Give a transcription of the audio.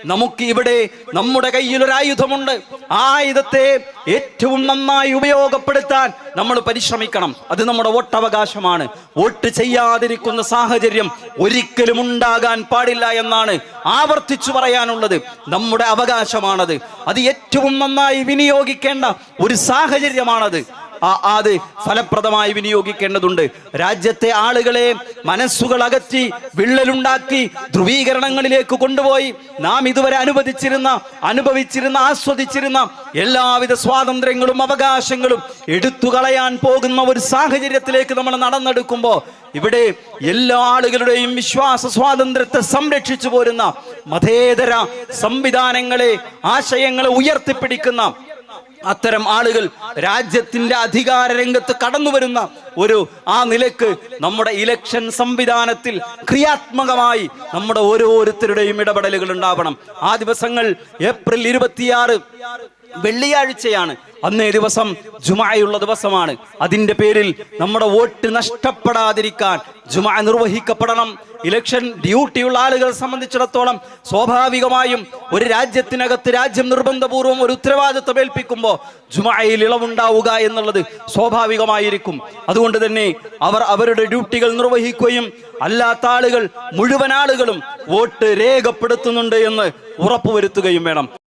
നമുക്ക് ഇവിടെ നമ്മുടെ കയ്യിൽ ഒരു ആയുധമുണ്ട്. ആ ആയുധത്തെ ഏറ്റവും നന്നായി ഉപയോഗപ്പെടുത്താൻ നമ്മൾ പരിശ്രമിക്കണം. അത് നമ്മുടെ വോട്ടവകാശമാണ്. വോട്ട് ചെയ്യാതിരിക്കുന്ന സാഹചര്യം ഒരിക്കലും ഉണ്ടാകാൻ പാടില്ല എന്നാണ് ആവർത്തിച്ചു പറയാനുള്ളത്. നമ്മുടെ അവകാശമാണത്. അത് ഏറ്റവും നന്നായി വിനിയോഗിക്കേണ്ട ഒരു സാഹചര്യമാണത്. അത് ഫലപ്രദമായി വിനിയോഗിക്കേണ്ടതുണ്ട്. രാജ്യത്തെ ആളുകളെ മനസ്സുകൾ അകറ്റി വിള്ളലുണ്ടാക്കി ധ്രുവീകരണങ്ങളിലേക്ക് കൊണ്ടുപോയി നാം ഇതുവരെ അനുഭവിച്ചിരുന്ന ആസ്വദിച്ചിരുന്ന എല്ലാവിധ സ്വാതന്ത്ര്യങ്ങളും അവകാശങ്ങളും എടുത്തു കളയാൻ പോകുന്ന ഒരു സാഹചര്യത്തിലേക്ക് നമ്മൾ നടന്നെടുക്കുമ്പോൾ ഇവിടെ എല്ലാ ആളുകളുടെയും വിശ്വാസ സ്വാതന്ത്ര്യത്തെ സംരക്ഷിച്ചു പോരുന്ന മതേതര സംവിധാനങ്ങളെ, ആശയങ്ങളെ ഉയർത്തിപ്പിടിക്കുന്ന അത്തരം ആളുകൾ രാജ്യത്തിന്റെ അധികാര രംഗത്ത് കടന്നു വരുന്ന ആ നിലക്ക് നമ്മുടെ ഇലക്ഷൻ സംവിധാനത്തിൽ ക്രിയാത്മകമായി നമ്മുടെ ഓരോരുത്തരുടെയും ഇടപെടലുകൾ ഉണ്ടാവണം. ആ ദിവസങ്ങൾ ഏപ്രിൽ 26 വെള്ളിയാഴ്ചയാണ്. അന്നേ ദിവസം ജുമഅയുള്ള ദിവസമാണ്. അതിന്റെ പേരിൽ നമ്മുടെ വോട്ട് നഷ്ടപ്പെടാതിരിക്കാൻ ജുമഅ നിർവഹിക്കപ്പെടണം. ഇലക്ഷൻ ഡ്യൂട്ടിയുള്ള ആളുകളെ സംബന്ധിച്ചിടത്തോളം സ്വാഭാവികമായും ഒരു രാജ്യത്തിനകത്ത് രാജ്യം നിർബന്ധപൂർവ്വം ഒരു ഉത്തരവാദിത്വം ഏൽപ്പിക്കുമ്പോൾ ജുമഅയിൽ ഇളവുണ്ടാവുക എന്നുള്ളത് സ്വാഭാവികമായിരിക്കും. അതുകൊണ്ട് തന്നെ അവർ അവരുടെ ഡ്യൂട്ടികൾ നിർവഹിക്കുകയും അല്ലാത്ത ആളുകൾ മുഴുവൻ ആളുകളും വോട്ട് രേഖപ്പെടുത്തുന്നുണ്ട് എന്ന് ഉറപ്പുവരുത്തുകയും വേണം.